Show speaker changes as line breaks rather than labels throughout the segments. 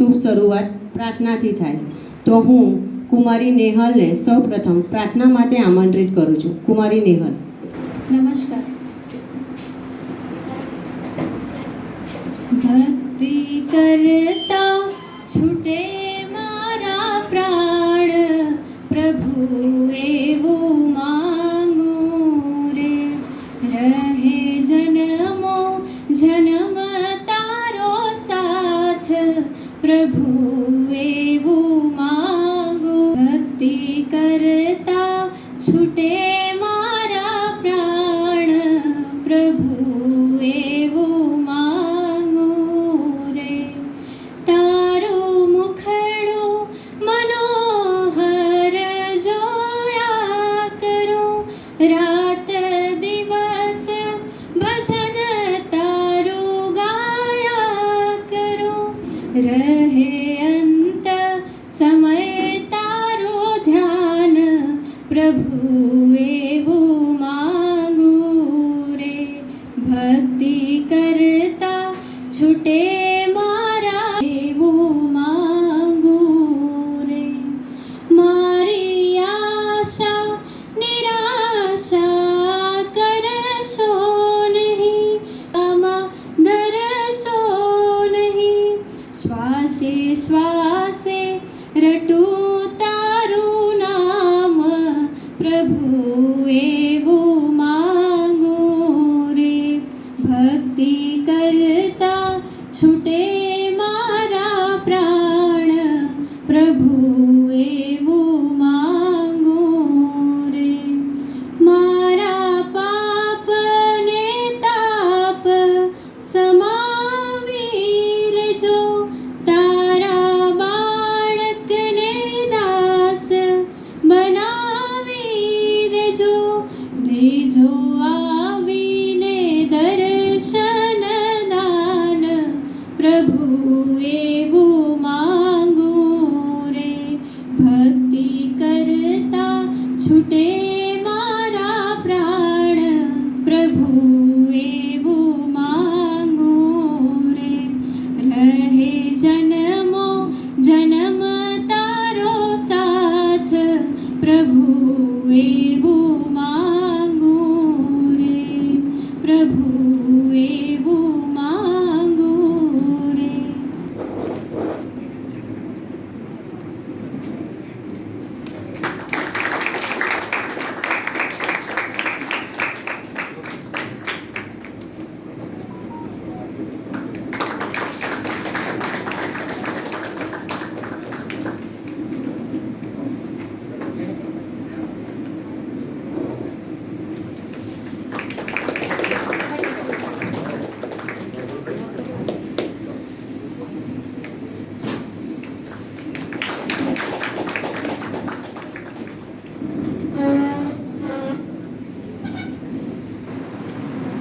શુભ શરૂઆત પ્રાર્થનાથી થાય. તો હું કુમારી નેહલને સૌપ્રથમ પ્રાર્થના માટે આમંત્રિત કરું છું. કુમારી નેહલ.
નમસ્કાર. ભક્તિ કરતા છૂટે મારા પ્રાણ, પ્રભુ એવું માંગુ રે. રહે જન્મો જન્મ તારો સાથ, પ્રભુ એવું માંગુ. ભક્તિ કરતા છૂટે મારા પ્રાણ, પ્રભુ એવું માંગુ રે. તારું મુખડું મનોહર જોયા કરું, રાત દિવસ ભજન તારું ગાયા કરું. રહે અંત સમય તારો ધ્યાન, પ્રભુ એવું માંગુ રે. ભક્તિ કરતા છૂટે મારા એવું માંગુ રે. મારી આશા નિરાશા કરશો નહીં, આમાં ધરશો નહીં. શ્વાસે શ્વાસે રટું તારું નામ, પ્રભુ એવું માંગુ રે. ભક્તિ કરતા છૂટે મારા પ્રાણ, પ્રભુ એવું માંગુ રે. મારા પાપ ને તાપ સમાવી લેજો, તારા બાળકને દાસ બનાવી દેજો. દેજો આવીને દર્શન દાન, પ્રભુ એવું માંગુ રે. ભક્તિ કરતા છૂટે મારા પ્રાણ, પ્રભુ એવું માંગુ રે. રહે જન્મો જન્મ તારો સાથ, પ્રભુ એવું માંગુ રે. પ્રભુ એવું માંગુ રે.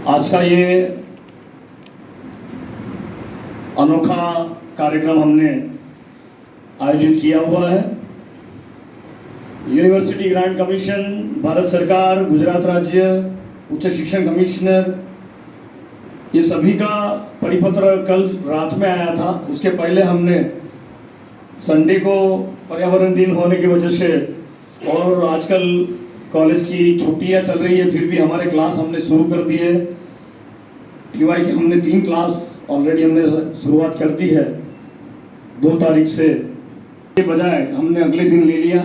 आज का ये अनोखा कार्यक्रम हमने आयोजित किया हुआ है. यूनिवर्सिटी ग्रांट कमीशन, भारत सरकार, गुजरात राज्य उच्च शिक्षण कमिश्नर, ये सभी का परिपत्र कल रात में आया था. उसके पहले हमने संडे को पर्यावरण दिन होने की वजह से और आजकल कॉलेज की छुट्टियां चल रही है, फिर भी हमारे क्लास हमने शुरू कर दिए. टीवाई की हमने 3 क्लास ऑलरेडी हमने शुरुआत कर दी है 2 तारीख से. के बजाय हमने अगले दिन ले लिया.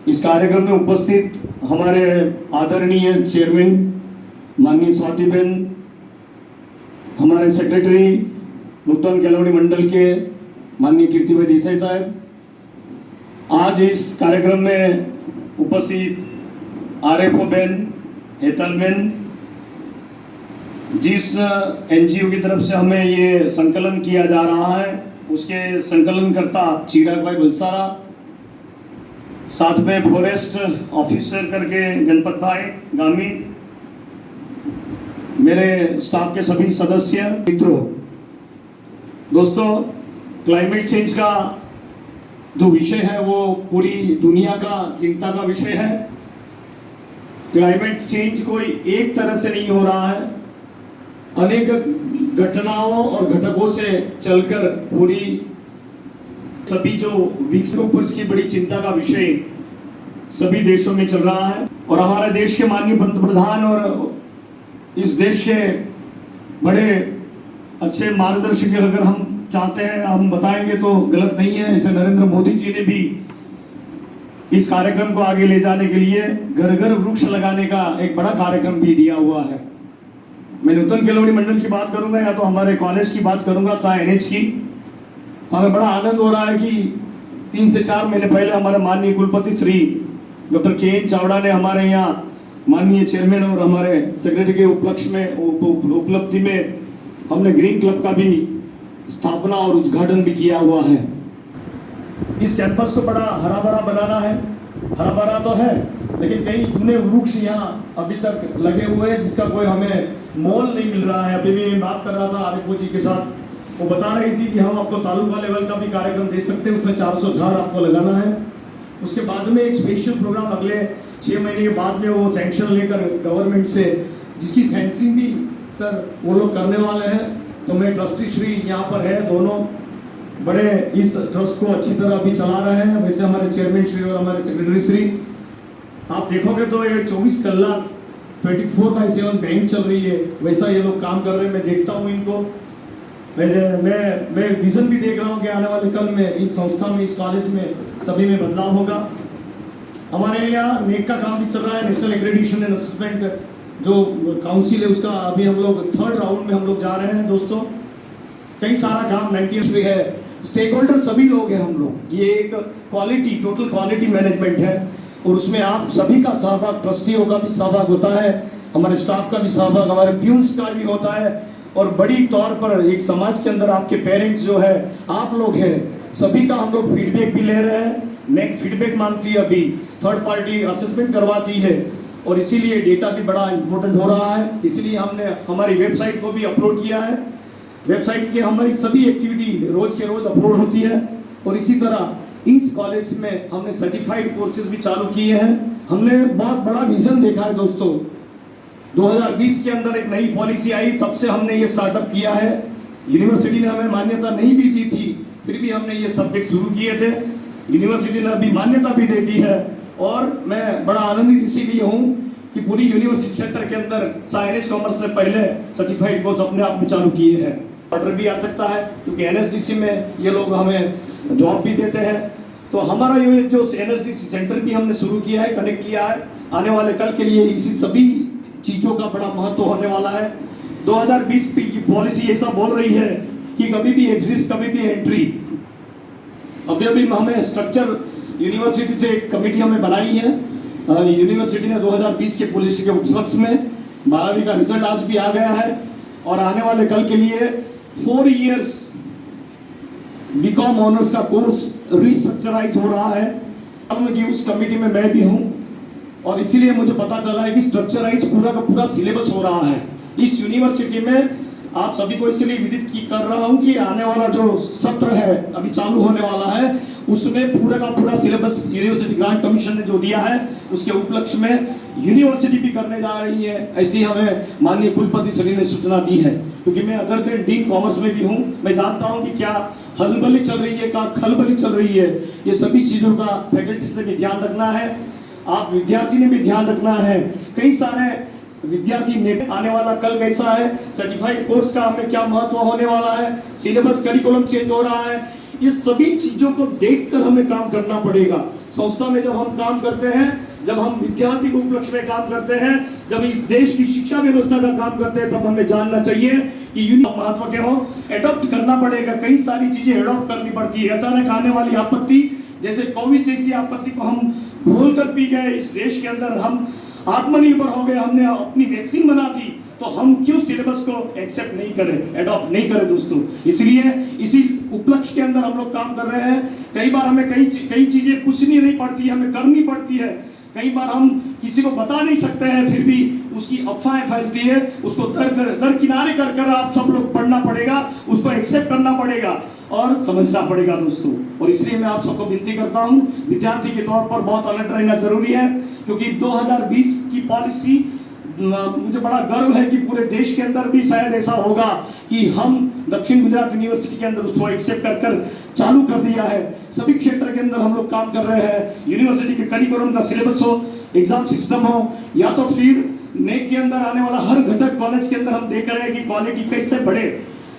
इस कार्यक्रम में उपस्थित हमारे आदरणीय चेयरमैन माननीय स्वातिबेन, हमारे सेक्रेटरी नूतन केलवड़ी मंडल के माननीय कीर्तिभाई देसाई साहब, आज इस कार्यक्रम में उपस्थित आरएफओ बेन, हेतल बेन, जिस एनजीओ की तरफ से हमें ये संकलन किया जा रहा है उसके संकलनकर्ता चिराग भाई बलसारा, साथ में फॉरेस्ट ऑफिसर करके गणपत भाई गामित, मेरे स्टाफ के सभी सदस्य, मित्रों, दोस्तों, क्लाइमेट चेंज का जो विषय है वो पूरी दुनिया का चिंता का विषय है. क्लाइमेट चेंज कोई एक तरह से नहीं हो रहा है, अनेक घटनाओं और घटकों से चलकर पूरी सभी जो विकसित ऊपर इसकी बड़ी चिंता का विषय सभी देशों में चल रहा है और हमारे देश के माननीय पंतप्रधान और इस देश के बड़े अच्छे मार्गदर्शक अगर हम चाहते हैं, हम बताएंगे तो गलत नहीं है। इसे नरेंद्र मोदी जी ने भी इस कार्यक्रम को आगे ले जाने के लिए घर घर वृक्ष लगाने का एक बड़ा कार्यक्रम भी दिया हुआ है। मैं नूतन केलोनी मंडल की बात करूंगा या तो हमारे कॉलेज की बात करूंगा SAI-NH की। हमें बड़ा आनंद हो रहा है कि 3 से 4 महीने पहले हमारे माननीय कुलपति श्री डॉक्टर KN चावड़ा ने हमारे यहाँ माननीय चेयरमैन और हमारे सेक्रेटरी के उपलब्धि में हमने ग्रीन क्लब का भी स्थापना और उद्घाटन भी किया हुआ है। इस कैंपस को बड़ा हरा भरा बनाना है। हरा भरा तो है लेकिन कई जूने वृक्ष यहाँ अभी तक लगे हुए हैं जिसका कोई हमें मोल नहीं मिल रहा है। अभी भी मैं बात कर रहा था आरिफो जी के साथ, वो बता रही थी कि हम आपको तालुका लेवल का भी कार्यक्रम दे सकते हैं, उसमें 400 झाड़ आपको लगाना है। उसके बाद में एक स्पेशल प्रोग्राम अगले 6 महीने के बाद में वो सैंक्शन लेकर गवर्नमेंट से, जिसकी फेंसिंग भी सर वो लोग करने वाले हैं। तो मैं ट्रस्टी श्री यहाँ पर है, दोनों बड़े इस ट्रस्ट को अच्छी तरह अभी चला रहे हैं। वैसे हमारे चेयरमैन श्री और हमारे सेक्रेटरी श्री, आप देखोगे तो ये 24 कलाक 24/7 बैंक चल रही है, वैसा ये लोग काम कर रहे हैं। मैं देखता हूँ इनको, मैं विजन भी देख रहा हूँ कि आने वाले कल में इस संस्था में, इस कॉलेज में सभी में बदलाव होगा। हमारे यहाँ नेक का काम भी चल रहा है, नेशनल एक्रेडिटेशन एंड असेसमेंट जो काउंसिल है उसका अभी हम लोग 3rd राउंड में हम लोग जा रहे हैं दोस्तों। कई सारा काम 90 है, स्टेक होल्डर सभी लोग हैं हम लोग। ये एक क्वालिटी, टोटल क्वालिटी मैनेजमेंट है और उसमें आप सभी का सहभाग, ट्रस्टियों का भी सहभाग होता है, हमारे स्टाफ का भी सहभाग, हमारे प्यून्स का भी होता है और बड़ी तौर पर एक समाज के अंदर आपके पेरेंट्स जो है, आप लोग हैं, सभी का हम लोग फीडबैक भी ले रहे हैं। नेक फीडबैक मांगती है, अभी 3rd पार्टी असेसमेंट करवाती है और इसीलिए डेटा भी बड़ा इंपॉर्टेंट हो रहा है। इसीलिए हमने हमारी वेबसाइट को भी अपलोड किया है। वेबसाइट की हमारी सभी एक्टिविटी रोज के रोज अपलोड होती है और इसी तरह इस कॉलेज में हमने सर्टिफाइड कोर्सेज भी चालू किए हैं। हमने बहुत बड़ा विजन देखा है दोस्तों। 2020 के अंदर एक नई पॉलिसी आई, तब से हमने ये स्टार्टअप किया है। यूनिवर्सिटी ने हमें मान्यता नहीं भी दी थी, फिर भी हमने ये सब्जेक्ट शुरू किए थे। यूनिवर्सिटी ने अभी मान्यता भी दे दी है और मैं बड़ा आनंदित इसीलिए हूँ कि पूरी यूनिवर्सिटी क्षेत्र के अंदर SAI-NH कॉमर्स ने पहले सर्टिफाइड कोर्स अपने आप में चालू किए हैं। ऑर्डर भी आ सकता है क्योंकि NSDC में ये लोग हमें जॉब भी देते हैं। तो हमारा ये जो NSDC सेंटर भी हमने शुरू किया है, कनेक्ट किया है। आने वाले कल के लिए इसी सभी चीज़ों का बड़ा महत्व होने वाला है। 2020 की पॉलिसी ऐसा बोल रही है कि कभी भी एग्जिस्ट, कभी भी एंट्री। अभी हमें स्ट्रक्चर यूनिवर्सिटी से एक कमेटी हमें बनाई है। यूनिवर्सिटी ने 2020 के पॉलिसी के उपलक्ष्य में 12वीं का रिजल्ट आज भी आ गया है और आने वाले कल के लिए 4 इयर्स BCom ऑनर्स का कोर्स रिस्ट्रक्चराइज हो रहा है। कि उस कमेटी में मैं भी हूँ और इसीलिए मुझे पता चला है कि स्ट्रक्चराइज पूरा का पूरा सिलेबस हो रहा है इस यूनिवर्सिटी में। आप सभी को इसलिए विदित कर रहा हूँ कि आने वाला जो सत्र है अभी चालू होने वाला है, उसमें पूरा का पूरा सिलेबस यूनिवर्सिटी ग्रांट कमीशन ने जो दिया है उसके उपलक्ष्य में यूनिवर्सिटी भी करने जा रही है। ऐसी हमें माननीय कुलपति श्री ने सूचना दी है। क्योंकि मैं अगर डीन कॉमर्स में भी हूँ, मैं जानता हूँ कि क्या हलबली चल रही है, क्या खलबली चल रही है। ये सभी चीज़ों का फैकल्टीज ने भी ध्यान रखना है, आप विद्यार्थी ने भी ध्यान रखना है। कई सारे विद्यार्थी ने आने वाला कल कैसा है, सर्टिफाइड कोर्स का हमें क्या महत्व होने वाला है, सिलेबस करिकुलम चेंज हो रहा है, ये सभी चीजों को देखकर हमें काम करना पड़ेगा। संस्था में जब हम काम करते हैं, जब हम विद्यार्थी के उपलक्ष्य में काम करते हैं, जब इस देश की शिक्षा व्यवस्था का काम करते हैं, तब हमें जानना चाहिए कि यूनिट महत्व क्या हो, एडॉप्ट करना पड़ेगा। कई सारी चीजें एडॉप्ट करनी पड़ती है। अचानक आने वाली आपत्ति, जैसे कोविड जैसी आपत्ति को हम घोल कर पी गए, इस देश के अंदर हम आत्मनिर्भर हो गए, हमने अपनी वैक्सीन बना दी, तो हम क्यों सिलेबस को एक्सेप्ट नहीं करें, एडॉप्ट नहीं करें दोस्तों। इसलिए इसी उपलक्ष्य के अंदर हम लोग काम कर रहे हैं। कई बार हमें कई चीजें पूछनी नहीं पड़ती, हमें करनी पड़ती है। कई बार हम किसी को बता नहीं सकते हैं, फिर भी उसकी अफवाहें फैलती है, उसको दर किनारे कर आप सब लोग पढ़ना पड़ेगा, उसको एक्सेप्ट करना पड़ेगा और समझना पड़ेगा दोस्तों। और इसलिए मैं आप सबको विनती करता हूं, विद्यार्थी के तौर पर बहुत अलर्ट रहना जरूरी है, क्योंकि 2020 की पॉलिसी मुझे बड़ा गर्व है कि पूरे देश के अंदर भी शायद ऐसा होगा कि हम दक्षिण गुजरात यूनिवर्सिटी के अंदर उसको एक्सेप्ट कर चालू कर दिया है। सभी क्षेत्र के अंदर हम लोग काम कर रहे हैं। यूनिवर्सिटी के करिकुलम का सिलेबस हो, एग्जाम सिस्टम हो, या तो फिर नेक के अंदर आने वाला हर घटक कॉलेज के अंदर हम देख रहे हैं कि क्वालिटी कैसे बढ़े।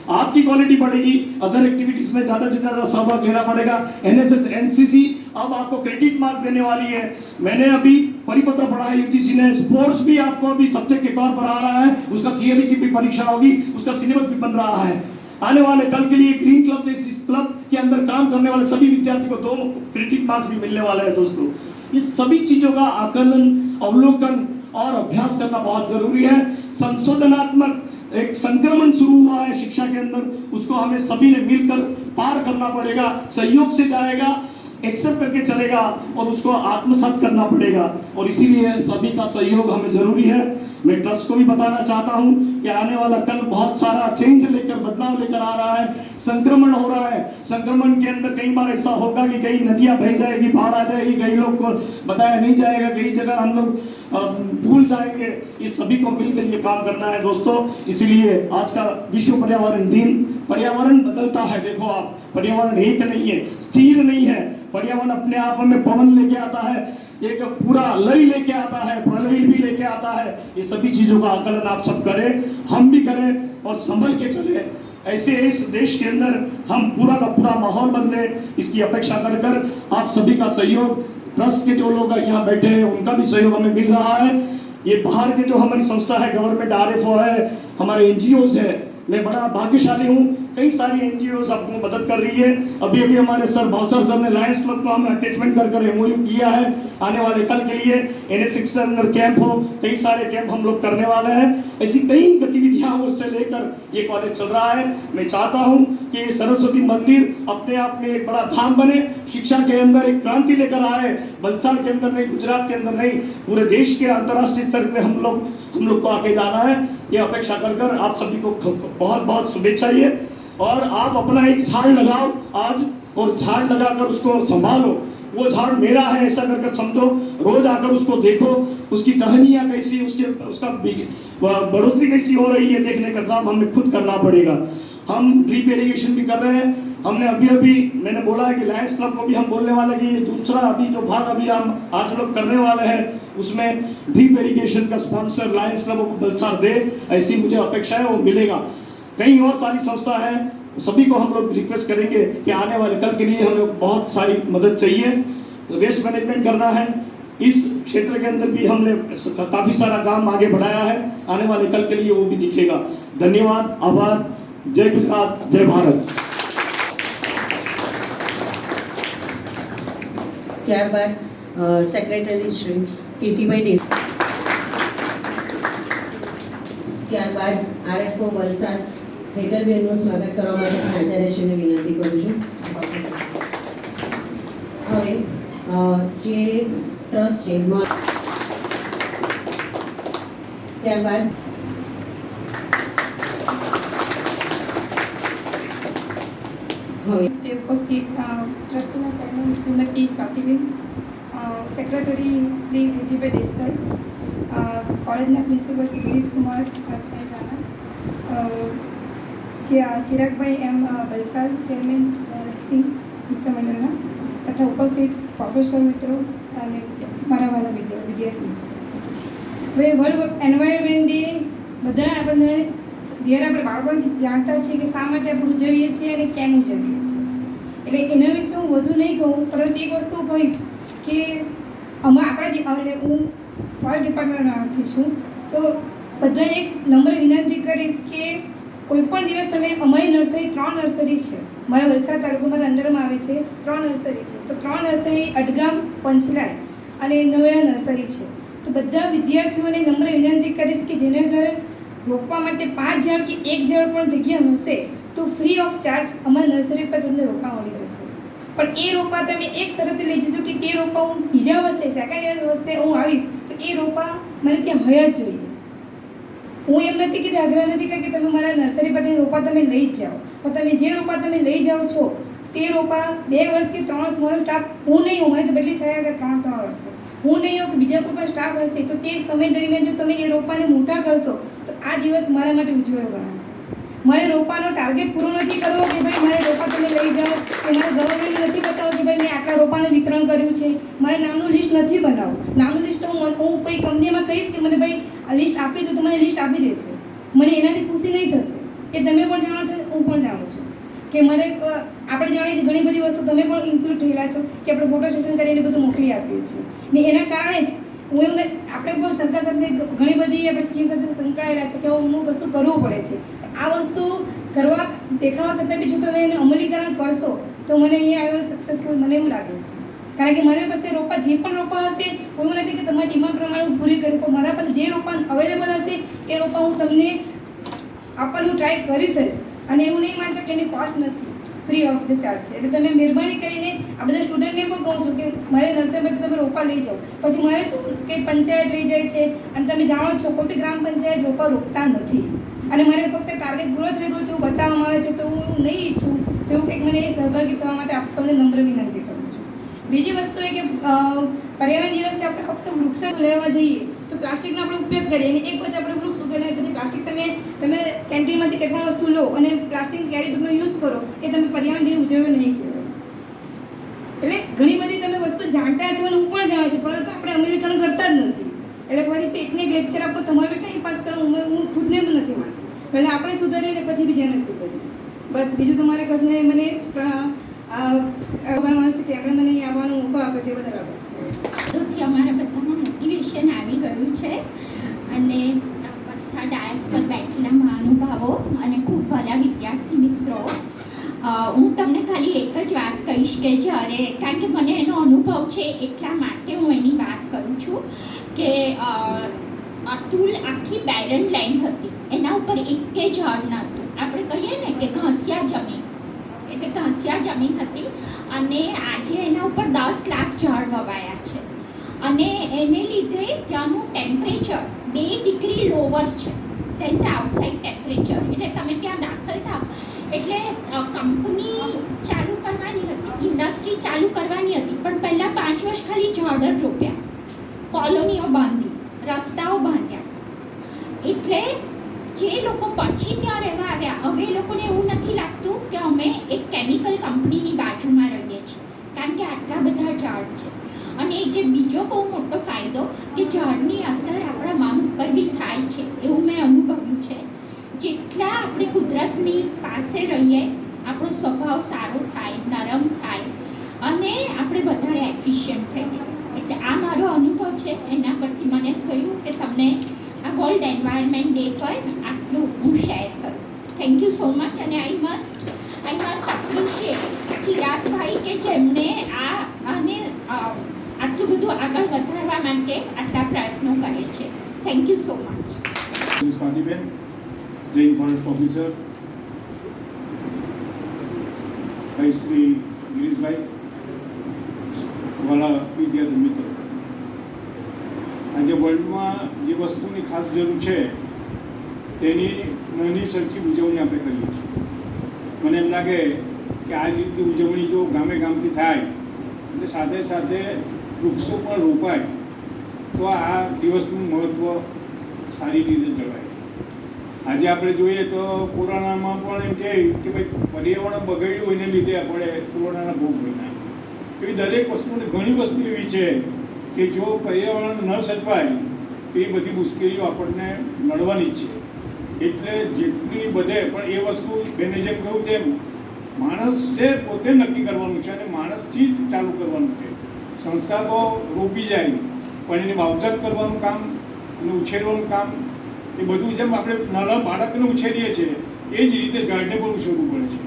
आपकी क्वालिटी बढ़ेगी, अदर एक्टिविटीज में ज़्यादा से ज़्यादा सहभाग लेना पड़ेगा। एनएसएस, एनसीसी अब आपको क्रेडिट मार्क देने वाली है। मैंने अभी परिपत्र पढ़ा है यूजीसी ने, स्पोर्ट्स भी आपको अभी सब्जेक्ट के तौर पर आ रहा है, उसका थियरी की भी परीक्षा होगी, उसका सिलेबस भी बन रहा है। आने वाले कल के लिए ग्रीन क्लब जैसी क्लब के अंदर काम करने वाले सभी विद्यार्थी को 2 क्रेडिट मार्क्स भी मिलने वाले हैं। दोस्तों, इस सभी चीजों का आकलन, अवलोकन और अभ्यास करना बहुत जरूरी है। संशोधनात्मक एक संक्रमण शुरू हुआ है शिक्षा के अंदर, उसको हमें सभी ने मिलकर पार करना पड़ेगा। सहयोग से जाएगा, एक्सेप्ट करके चलेगा और उसको आत्मसात करना पड़ेगा, और इसीलिए सभी का सहयोग हमें जरूरी है। मैं ट्रस्ट को भी बताना चाहता हूं कि आने वाला कल बहुत सारा चेंज लेकर, बदलाव लेकर आ रहा है। संक्रमण हो रहा है, संक्रमण के अंदर कई बार ऐसा होगा कि कई नदियां बह जाएगी, बाढ़ आ जाएगी, कई लोग को बताया नहीं जाएगा, कई जगह हम लोग भूल जाएंगे। इस सभी को मिलकर ये काम करना है दोस्तों। इसीलिए आज का विश्व पर्यावरण दिन, पर्यावरण बदलता है। देखो आप, पर्यावरण एक नहीं है, स्थिर नहीं है। पर्यावरण अपने आप में पवन लेके आता है, एक पूरा लय लेके आता है, प्रलय भी लेके आता है। ये सभी चीजों का आकलन आप सब करें, हम भी करें और संभल के चले। ऐसे इस देश के अंदर हम पूरा का पूरा माहौल बदले, इसकी अपेक्षा कर आप सभी का सहयोग, ट्रस्ट के जो लोग यहाँ बैठे हैं उनका भी सहयोग हमें मिल रहा है। ये बाहर के जो हमारी संस्था है, गवर्नमेंट आरएफओ है, हमारे एनजीओज है, मैं बड़ा भाग्यशाली हूँ। कई सारी एनजीओज आपको मदद कर रही है। अभी हमारे सर भावसर सर ने लायंस क्लब को हमें अटैचमेंट कर एमओयू किया है। आने वाले कल के लिए एनएसएस के अंदर कैंप हो, कई सारे कैंप हम लोग करने वाले हैं। ऐसी कई गतिविधियां उससे लेकर ये कॉलेज चल रहा है। मैं चाहता हूँ कि ये सरस्वती मंदिर अपने आप में एक बड़ा धाम बने, शिक्षा के अंदर एक क्रांति लेकर आए। वलसाड़ के अंदर नहीं, गुजरात के अंदर नहीं, पूरे देश के अंतर्राष्ट्रीय स्तर पे हम लोग को आगे जाना है। ये अपेक्षा कर आप सभी को बहुत बहुत शुभेच्छा। और आप अपना एक झाड़ लगाओ आज, और झाड़ लगाकर उसको संभालो। वो झाड़ मेरा है ऐसा कर समझो, रोज आकर उसको देखो, उसकी टहनियाँ कैसी, उसका बढ़ोतरी कैसी हो रही है, देखने का काम हमें खुद करना पड़ेगा। हम ड्रिप इरिगेशन भी कर रहे हैं। हमने अभी मैंने बोला है कि लायंस क्लब को भी हम बोलने वाले कि ये दूसरा अभी जो भाग अभी हम आज लोग करने वाले हैं, उसमें ड्रिप इरिगेशन का स्पॉन्सर लायंस क्लब को वलसाड़ दे, ऐसी मुझे अपेक्षा है, वो मिलेगा। कई और सारी संस्था है, सभी को हम लोग रिक्वेस्ट करेंगे कि आने वाले कल के लिए हम लोग बहुत सारी मदद चाहिए। वेस्ट मैनेजमेंट करना है, इस क्षेत्र के अंदर भी हमने काफ़ी सारा काम आगे बढ़ाया है। आने वाले कल के लिए वो भी दिखेगा। धन्यवाद, आभार। जय गुजरात, जय भारत।
ત્યારબાદ સેક્રેટરી શ્રી કીર્તિભાઈ દેસાઈ, ત્યારબાદ આરએફઓ વલસાડ હેતલબેનનું સ્વાગત કરવા માટે પણ આચાર્યશ્રીને વિનંતી કરું છું। હવે જે ટ્રસ્ટ છે ત્યારબાદ હવે
તે ઉપસ્થિત ટ્રસ્ટના ચેરમેન શ્રીમતી સ્વાતિબેન, સેક્રેટરી શ્રી કીર્તિભાઈ દેસાઈ, કોલેજના પ્રિન્સિપલ શ્રી ગિરીશ કુમાર રાણા, ચિરાગભાઈ એમ વલસાડ, ચેરમેન સ્કીમ મિત્ર મંડળના, તથા ઉપસ્થિત પ્રોફેસર મિત્રો અને મારા વાલા વિદ્યાર્થી મિત્રો। હવે વર્લ્ડ એન્વાયરમેન્ટ ડે બધા આપણને જ્યારે આપણે બાળપણથી જાણતા છીએ કે શા માટે આપણે ઉજવીએ છીએ અને કેમ ઉજવીએ છીએ, એટલે એના વિશે હું વધુ નહીં કહું, પરંતુ એક વસ્તુ કહીશ કે આપણે હું ફોરેસ્ટ ડિપાર્ટમેન્ટમાંથી છું, તો બધાને એક નમ્ર વિનંતી કરીશ કે કોઈપણ દિવસ તમે અમારી નર્સરી 3 નર્સરી છે, મારા વલસાડ તાલુકો મારા અંડરમાં આવે છે, 3 નર્સરી છે, તો 3 નર્સરી અડગામ, પંચલાય અને નવેરા નર્સરી છે। તો બધા વિદ્યાર્થીઓને નમ્ર વિનંતી કરીશ કે જેના ઘરે રોપવા માટે 5 ઝાડ કે 1 ઝાડ પણ જગ્યા હશે તો ફ્રી ઓફ ચાર્જ અમારી નર્સરી પર તમને રોપા મળી જશે। પણ એ રોપા તમે એક શરતે લઈ જજો કે તે રોપા હું બીજા વર્ષે સેકન્ડ યર વર્ષે હું આવીશ તો એ રોપા મારે ત્યાં હયા જ જોઈએ। હું એમ નથી કે આગ્રહ નથી કે તમે મારા નર્સરી પરથી રોપા તમે લઈ જ જાઓ, પણ તમે જે રોપા તમે લઈ જાઓ છો તે રોપા 2 વર્ષ કે 3 વર્ષ મારો સ્ટાફ, હું નહીં, હું મારી તો બદલી થયા કે 3 વર્ષે હું નહીં હોઉં કે બીજા કોઈ પણ સ્ટાફ હશે તો તે સમય દરમિયાન જો તમે એ રોપાને મોટા કરશો તો આ દિવસ મારા માટે ઉજ્જવળ ગણાશે. મારે રોપાનો ટાર્ગેટ પૂરો નથી કરવો કે ભાઈ મારે રોપા તમે લઈ જાઓ, કે મારે ગવર્મેન્ટને નથી બતાવો કે ભાઈ મેં આટલા રોપાનું વિતરણ કર્યું છે. મારે નાનું લિસ્ટ નથી બનાવવું. નાનું લિસ્ટ હું કોઈ કંપનીમાં કહીશ કે મને ભાઈ આ લિસ્ટ આપી દો તો મને લિસ્ટ આપી દેશે. મને એનાથી ખુશી નહીં થશે. એ તમે પણ જાણો છો, હું પણ જાણું છું કે મને આપણે જાણીએ છીએ ઘણી બધી વસ્તુ તમે પણ ઇન્ક્લુડ થયેલા છો કે આપણે ફોટો સેશન કરીને બધું મોકલી આપીએ છીએ ને એના કારણે જ હું એમને આપણે પણ સરકાર સાથે ઘણી બધી આપણે સ્કીમ સાથે સંકળાયેલા છે કે અમુક વસ્તુ કરવું પડે છે. આ વસ્તુ કરવા દેખાવા કરતાં બી જો તમે એને અમલીકરણ કરશો તો મને અહીંયા આવ્યો સક્સેસફુલ મને એવું લાગે છે. કારણ કે મારી પાસે રોપા જે પણ રોપા હશે એવું નથી કે તમારી ડિમાન્ડ પ્રમાણે હું પૂરી કરું, પણ મારા પાસે જે રોપા અવેલેબલ હશે એ રોપા હું તમને આપવાનું ટ્રાય કરીશ જ. અને એવું નહીં માનતા કે એની કોસ્ટ નથી, ફ્રી ઓફ ધ ચાર્જ છે. એટલે તમે મહેરબાની કરીને આ બધા સ્ટુડન્ટને પણ કહું છું કે મારે નર્સરીમાંથી તમે રોપા લઈ જાઓ. પછી મારે શું કે પંચાયત લઈ જાય છે અને તમે જાણો છો કોઈ બી ગ્રામ પંચાયત રોપા રોપતા નથી અને મારે ફક્ત ટાર્ગેટ પૂરો થઈ ગયો છે એવું બતાવવામાં આવે છે તો હું એવું નહીં ઈચ્છું તો એવું કંઈક મને સહભાગી થવા માટે આપ સૌને નમ્ર વિનંતી કરું છું. બીજી વસ્તુ એ કે પર્યાવરણ દિવસે આપણે ફક્ત વૃક્ષો લેવા જઈએ તો પ્લાસ્ટિકનો આપણે ઉપયોગ કરીએ અને એક વચ્ચે આપણે વૃક્ષ ઉગાડીએ પછી પ્લાસ્ટિક તમે કેન્ટીનમાંથી કંઈ પણ વસ્તુ લો અને પ્લાસ્ટિક કેરી બેગનો યુઝ કરો એ તમે પર્યાવરણ દિન ઉજવવો નહીં કહેવાય. એટલે ઘણી બધી તમે વસ્તુ જાણતા છો અને હું પણ જાણું છું પરંતુ આપણે અમલીકરણ કરતા જ નથી. એટલે ફરીથી એકને એક લેક્ચર આપો તમારે ટાઈમ પાસ કરો હું ખુદને પણ નથી માનતી. પહેલાં આપણે સુધરીએ ને પછી બીજાને સુધરીએ. બસ બીજું તમારે કસને મને આવવાનું છે કે એમણે મને અહીં આવવાનો મોકો આપ્યો તે બદલ આભાર.
થી અમારા બધામાં મોટિવેશન આવી ગયું છે અને બધા ડાયસ પર બેઠેલા મહાનુભાવો અને ખૂબ વાલા વિદ્યાર્થી મિત્રો, હું તમને ખાલી એક જ વાત કહીશ કે જ્યારે, કારણ કે મને એનો અનુભવ છે એટલા માટે હું એની વાત કરું છું કે અતુલ આખી બેરન લેન્ડ હતી, એના ઉપર એક ઝાડ નહોતું. આપણે કહીએ ને કે ઘાસિયા જમીન, એટલે ઘાસિયા જમીન હતી અને આજે એના ઉપર 10 લાખ ઝાડ વવાયા છે અને એને લીધે ત્યાંનું ટેમ્પરેચર 2 ડિગ્રી લોવર છે દેન ધ આઉટસાઇડ ટેમ્પરેચર. એટલે તમે ત્યાં દાખલ થાવ એટલે કંપની ચાલુ કરવાની હતી, ઇન્ડસ્ટ્રી ચાલુ કરવાની હતી, પણ પહેલાં 5 વર્ષ ખાલી ઝાડ જ રોપ્યા, કોલોનીઓ બાંધી, રસ્તાઓ બાંધ્યા. એટલે જે લોકો પછી ત્યાં રહેવા આવ્યા હવે એ લોકોને એવું નથી લાગતું કે અમે એક કેમિકલ કંપનીની બાજુમાં રહીએ છીએ, કારણ કે આટલા બધા ઝાડ છે. અને જે બીજો બહુ મોટો ફાયદો કે ઝાડની અસર આપણા મન ઉપર બી થાય છે એવું મેં અનુભવ્યું છે. જેટલા આપણે કુદરતની પાસે રહીએ આપણો સ્વભાવ સારો થાય, નરમ થાય અને આપણે વધારે એફિશિયન્ટ થઈએ. એટલે આ મારો અનુભવ છે, એના પરથી મને થયું કે તમને આ વર્લ્ડ એન્વાયરમેન્ટ ડે પર આટલું હું શેર કરું. Thank you so much. અને આઈ મસ્ટ એપ્રિશિએટ ચિરાગભાઈ કે જેમણે આને આટલું બધું આગળ વધારવા માટે આટલા પ્રયત્નો કરે છે. Thank you so much.
સ્વાતિબેન, rain forest officer, ભાઈ શ્રી ગિરીશભાઈ, વાલા વિદ્યાર્થી મિત્રો, આજે વર્લ્ડમાં જે વસ્તુની ખાસ જરૂર છે તેની નાની સરખી ઉજવણી આપણે કરીએ છીએ. મને એમ લાગે કે આ રીતની ઉજવણી જો ગામે ગામથી થાય એટલે સાથે સાથે વૃક્ષો પણ રોપાય તો આ દિવસનું મહત્ત્વ સારી રીતે જળવાય. આજે આપણે જોઈએ તો કોરોનામાં પણ એમ કહે કે ભાઈ પર્યાવરણ બગડ્યું એને લીધે આપણે કોરોનાના ભોગ બન્યા. એવી દરેક વસ્તુની ઘણી વસ્તુ એવી છે કે જો પર્યાવરણ ન સચવાય તો એ બધી મુશ્કેલીઓ આપણને નડવાની જ છે. એટલે જેટલી બધે પણ એ વસ્તુ બેને જેમ કહ્યું તેમ માણસે પોતે નક્કી કરવાનું છે અને માણસથી જ ચાલુ કરવાનું છે. સંસ્થા તો રોપી જાય પણ એની માવજત કરવાનું કામ અને ઉછેરવાનું કામ એ બધું જેમ આપણે નાના બાળકને ઉછેરીએ છીએ એ જ રીતે ઝાડને પણ ઉછેરવું પડે છે.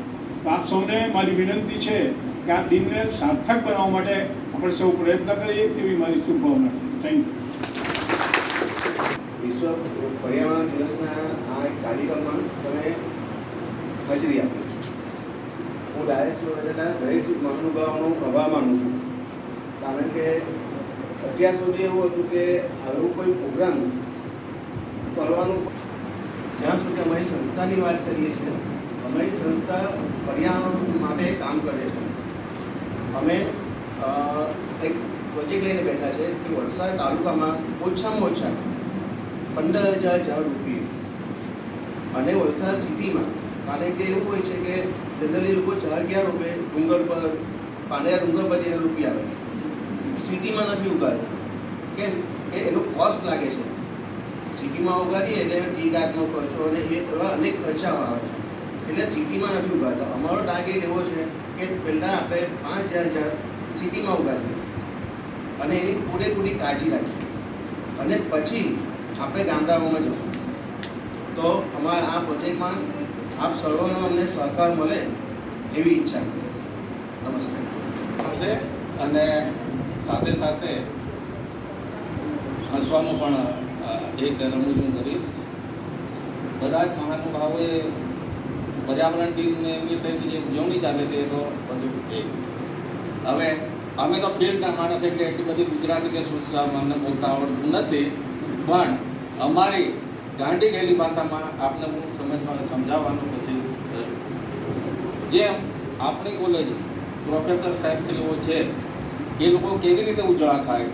તો આપ સૌને મારી વિનંતી છે કે આ દિનને સાર્થક બનાવવા માટે આપણે સૌ પ્રયત્ન કરીએ એવી મારી શુભભાવના છે. Thank you.
વિશ્વ પર્યાવરણ દિવસના આ એક કાર્યક્રમમાં તમે હાજરી આપી. હું ડાયરેક્ટ બેઠેલા દરેક મહાનુભાવોનો આભાર માનું છું, કારણ કે અત્યાર સુધી એવું હતું કે આવું કોઈ પ્રોગ્રામ કરવાનું, જ્યાં સુધી અમારી સંસ્થાની વાત કરીએ છીએ, અમારી સંસ્થા પર્યાવરણ માટે કામ કરે છે. અમે એક પ્રોજેક્ટ લઈને બેઠા છે કે વલસાડ તાલુકામાં ઓછામાં ઓછા 15,000 ઝાડ રોપીએ અને વલસાડ સિટીમાં, કારણ કે એવું હોય છે કે જનરલી લોકો ઝાડ ક્યાં રોપે? ડુંગર પર, પાનેરા ડુંગર પર જઈને રોપી આવે, સિટીમાં નથી ઉગાડતા. કેમ કે એનો કોસ્ટ લાગે છે. સિટીમાં ઉગાડીએ એટલે ટી ગાર્ડનો ખર્ચો અને એ એવા અનેક ખર્ચાઓ આવે છે, એટલે સિટીમાં નથી ઉગાડતા. અમારો ટાર્ગેટ એવો છે કે પહેલાં આપણે 5,000 ઝાડ સિટીમાં ઉગાડીએ અને એની પૂરેપૂરી કાળજી રાખીએ અને પછી આપણે ગામડાઓમાં જશું. તો અમારા આ પ્રોજેક્ટમાં આપ સર્વનો અમને સહકાર મળે એવી ઈચ્છા. નમસ્કાર.
આવશે અને સાથે સાથે હસવાનું પણ એક રમૂજ હું કરીશ. બધા જ મહાનુભાવોએ પર્યાવરણ દિન નિમિત્તેની જે ઉજવણી ચાલે છે એ તો બધું હવે અમે તો ફિલ્ડના માણસ એટલે એટલી બધી ગુજરાતી કે સુરસામાં અમને બોલતા આવડતું નથી, પણ અમારી ગાંડી ગયેલી ભાષામાં આપને હું સમજાવવાનો કોશિશ કરું. જેમ આપણી કોલેજમાં પ્રોફેસર સાહેબશ્રીઓ છે એ લોકો કેવી રીતે ઉજળા થાય,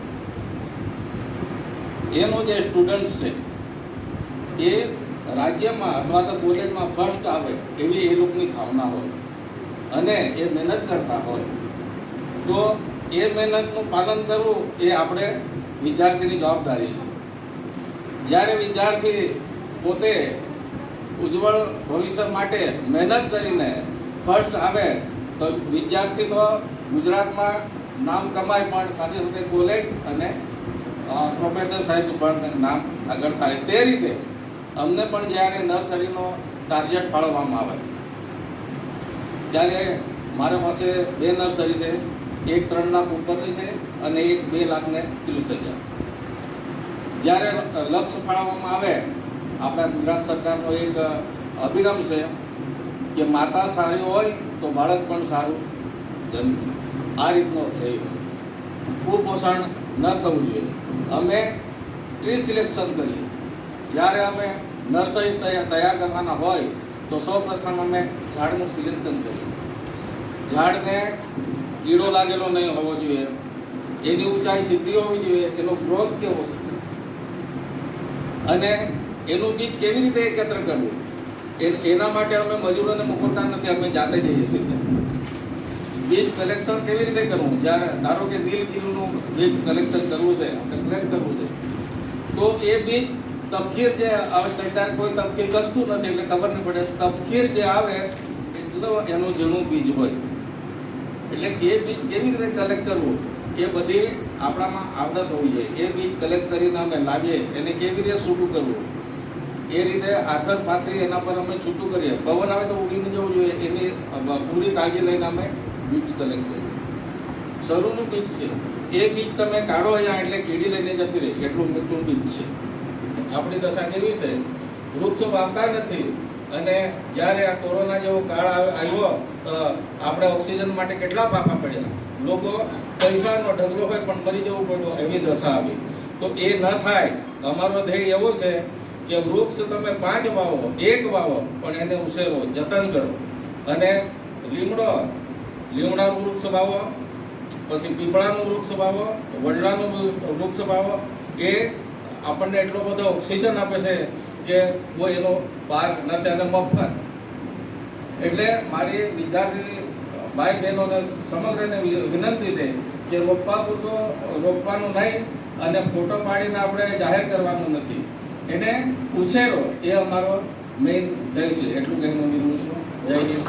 એનો જે સ્ટુડન્ટ છે એ રાજ્યમાં અથવા તો કોલેજમાં ફર્સ્ટ આવે એવી એ લોકોની ભાવના હોય અને એ મહેનત કરતા હોય, તો એ મહેનતનું પાલન કરવું એ આપણે વિદ્યાર્થીની જવાબદારી છે. જ્યારે વિદ્યાર્થી પોતે ઉજ્જવળ ભવિષ્ય માટે મહેનત કરીને ફર્સ્ટ આવે તો વિદ્યાર્થી તો ગુજરાતમાં નામ કમાય, પણ સાથે સાથે કોલેજ અને પ્રોફેસર સાહેબનું પણ નામ આગળ થાય. તે રીતે અમને પણ જ્યારે નર્સરીનો ટાર્ગેટ ફાળવવામાં આવે ત્યારે મારા પાસે 2 નર્સરી છે, એક 3 લાખ ઉપરની છે અને એક 2,30,000. જ્યારે લક્ષ્ય ફાળવવામાં આવે, આપણા ગુજરાત સરકારનો એક અભિગમ છે કે માતા સારી હોય તો બાળક પણ સારું જન્મે. આ રીતનો થયો કુપોષણ ન થવું જોઈએ. અમે ટ્રી સિલેક્શન કરીએ. જ્યારે અમે નર્સરી તૈયાર કરવાના હોય તો સૌપ્રથમ અમે ઝાડનું સિલેક્શન કરીએ. ઝાડને કીડો લાગેલો નહીં હોવો જોઈએ, એની ઊંચાઈ સીધી હોવી જોઈએ, એનો ગ્રોથ કેવો છે અને એનું બીજ કેવી રીતે એકત્ર કરવું, એના માટે અમે મજૂરોને મોકલતા નથી, અમે જાતે જઈએ છીએ. બીજ કલેક્શન કેવી રીતે કરવું? જ્યારે ધારો કે નીલગીરીનું બીજ કલેક્શન કરવું છે, આપણે કલેક્ટ કરવું છે, તો એ બીજ તપકીર જે આવે ત્યારે કોઈ તપકીર કસતું નથી એટલે ખબર નહીં પડે. તપકીર જે આવે એટલો એનું ઝીણું બીજ હોય, એટલે એ બીજ કેવી રીતે કલેક્ટ કરવું એ બધી આપણામાં આવડત હોવી જોઈએ. એ બીજ કલેક્ટ કરીને અમે લાવીએ, એને કેવી રીતે છૂટું કરવું એ રીતે આથર પાથરી એના પર અમે છૂટું કરીએ. પવન આવે તો ઉડીને જવું જોઈએ, એની પૂરી કાળજી લઈને અમે બીજ કલેક્ટ કરીએ. સરુનું બીજ છે એ બીજ તમે કાઢો અહીંયા એટલે કીડી લઈને જતી રહે, એટલું મીઠું બીજ છે. આપણી દશા કેવી છે, વૃક્ષો વાવતા નથી અને જ્યારે આ કોરોના જેવો કાળ આવ્યો તો આપણે ઓક્સિજન માટે કેટલા ફાંફા પડ્યા. લોકો પૈસાનો ઢગલો હોય પણ મરી જવું પડ્યું, એવી દશા આવી. તો એ ન થાય. અમારો ધ્યેય એવો છે કે વૃક્ષ તમે 5 વાવો, 1 વાવો, પણ એને ઉછેરો, જતન કરો. અને લીમડાનું વૃક્ષ વાવો, પછી પીપળાનું વૃક્ષ વાવો, વડલાનું વૃક્ષ વાવો. એ આપણને એટલો બધો ઓક્સિજન આપે છે કે કોઈ એનો પાર નથી અને મફત. એટલે મારી વિદ્યાર્થી ભાઈ બહેનોને સમગ્રને વિનંતી છે કે રોપવા પૂરતો રોપવાનું નહીં અને ફોટો પાડીને આપણે જાહેર કરવાનું નથી, એને ઉછેરો એ અમારો મેઇન ધ્યેય છે. એટલું કહીને વિનવું છું. જય હિન્દ.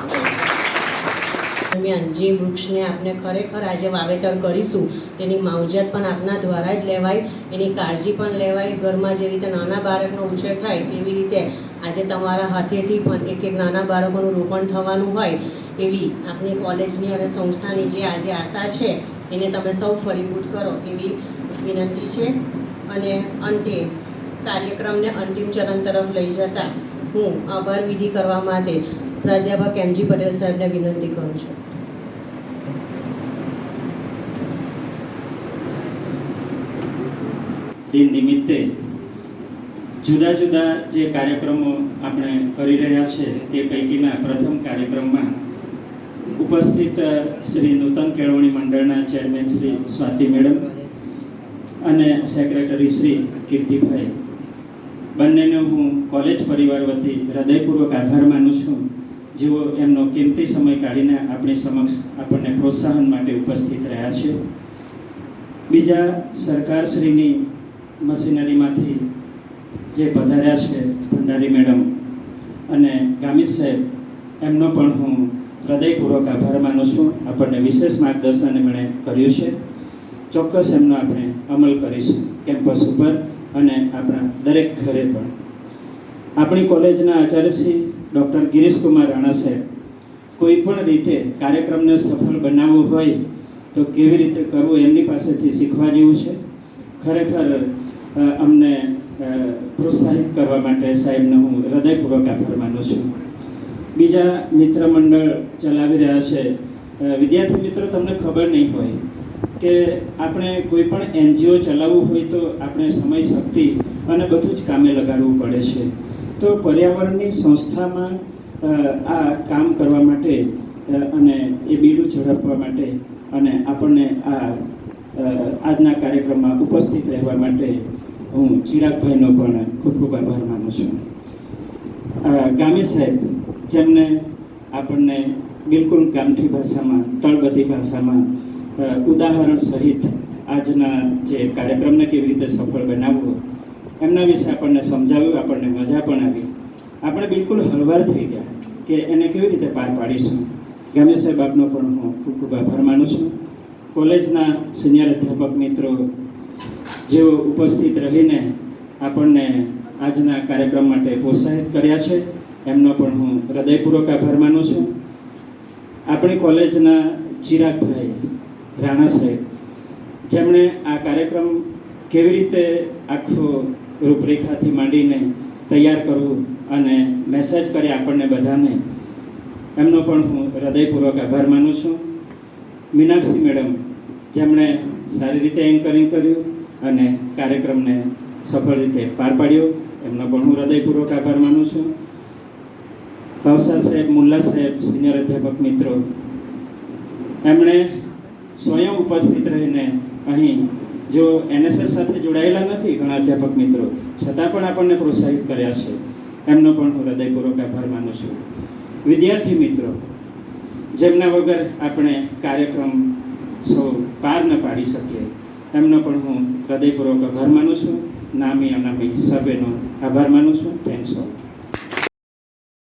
દરમિયાન જે વૃક્ષને આપણે ખરેખર આજે વાવેતર કરીશું તેની માવજત પણ આપના દ્વારા જ લેવાય, એની કાળજી પણ લેવાય. ઘરમાં જે રીતે નાના બાળકનો ઉછેર થાય તેવી રીતે આજે તમારા હાથેથી પણ એક નાના બાળકોનું રોપણ થવાનું હોય એવી આપની કોલેજની અને સંસ્થાની જે આજે આશા છે એને તમે સૌ ફળીભૂત કરો એવી વિનંતી છે. અને અંતે કાર્યક્રમને અંતિમ ચરણ તરફ લઈ જતા હું આભાર વિધિ કરવા માટે પ્રાધ્યાપક એમજી પટેલ સાહેબને વિનંતી કરું છું.
દિન નિમિત્તે જુદા જુદા જે કાર્યક્રમો આપણે કરી રહ્યા છે તે પૈકીના પ્રથમ કાર્યક્રમમાં ઉપસ્થિત શ્રી નૂતન કેળવણી મંડળના ચેરમેન શ્રી સ્વાતિ મેડમ, અને સેક્રેટરી શ્રી કીર્તિભાઈ બંનેનો હું કોલેજ પરિવાર વતી હૃદયપૂર્વક આભાર માનું છું, જેઓ એમનો કિંમતી સમય કાઢીને આપણી સમક્ષ આપણને પ્રોત્સાહન માટે ઉપસ્થિત રહ્યા છે. બીજા સરકારશ્રીની મશીનરીમાંથી જે પધાર્યા છે ભંડારી મેડમ અને ગામિત સાહેબ, એમનો પણ હું હૃદયપૂર્વક આભાર માનું છું. આપણને વિશેષ માર્ગદર્શન એમણે કર્યું છે. ચોક્કસ એમનો આપણે અમલ કરીશું કેમ્પસ ઉપર અને આપણા દરેક ઘરે પણ. આપણી કોલેજના આચાર્યશ્રી ડૉક્ટર ગિરીશકુમાર રાણા સાહેબ કોઈ પણ રીતે કાર્યક્રમને સફળ બનાવવો હોય તો કેવી રીતે કરવું એમની પાસેથી શીખવા જેવું છે. ખરેખર અમને પ્રોત્સાહિત કરવા માટે સાહેબનો હું હૃદયપૂર્વક આભાર માનું છું. બીજા મિત્ર મંડળ ચલાવી રહ્યા છે. વિદ્યાર્થી મિત્રો, તમને ખબર નહીં હોય કે આપણે કોઈ પણ NGO ચલાવવું હોય તો આપણે સમય, શક્તિ અને બધું જ કામે લગાડવું પડે છે. તો પર્યાવરણની સંસ્થામાં આ કામ કરવા માટે અને એ બીડું ઝડપવા માટે અને આપણને આજના કાર્યક્રમમાં ઉપસ્થિત રહેવા માટે હું ચિરાગભાઈનો પણ ખૂબ ખૂબ આભાર માનું છું. ગામિત સાહેબ, જેમને આપણને બિલકુલ ગામઠી ભાષામાં, તળબધી ભાષામાં ઉદાહરણ સહિત આજના જે કાર્યક્રમને કેવી રીતે સફળ બનાવવો એમના વિશે આપણને સમજાવ્યું. આપણને મજા પણ આવી. આપણે બિલકુલ હળવાર થઈ ગયા કે એને કેવી રીતે પાર પાડીશું. ગામિત સાહેબ, આપનો પણ હું ખૂબ ખૂબ આભાર માનું છું. કોલેજના સિનિયર અધ્યાપક મિત્રો જેઓ ઉપસ્થિત રહીને આપણને આજના કાર્યક્રમ માટે પ્રોત્સાહિત કર્યા છે, એમનો પણ હું હૃદયપૂર્વક આભાર માનું છું. આપણી કોલેજના ચિરાગભાઈ રાણા સાહેબ, જેમણે આ કાર્યક્રમ કેવી રીતે આખો રૂપરેખાથી માંડીને તૈયાર કરવું અને મેસેજ કરી આપણને બધાને, એમનો પણ હું હૃદયપૂર્વક આભાર માનું છું. મીનાક્ષી મેડમ, જેમણે સારી રીતે એન્કરિંગ કર્યું અને કાર્યક્રમને સફળ રીતે પાર પાડ્યો, એમનો પણ હું હૃદયપૂર્વક આભાર માનું છું. ભાવસાર સાહેબ, મુલ્લા સાહેબ, સિનિયર અધ્યાપક મિત્રો, એમણે સ્વયં ઉપસ્થિત રહીને અહીં, જો NSS સાથે જોડાયેલા નથી ઘણા અધ્યાપક મિત્રો, છતાં પણ આપણને પ્રોત્સાહિત કર્યા છે, એમનો પણ હું હૃદયપૂર્વક આભાર માનું છું. વિદ્યાર્થી મિત્રો, જેમના વગર આપણે કાર્યક્રમ સૌ પાર ન પાડી શકીએ, એમનો પણ હું હૃદયપૂર્વક આભાર માનું છું. નામી અનામી સર્વેનો આભાર માનું છું. Thanks all.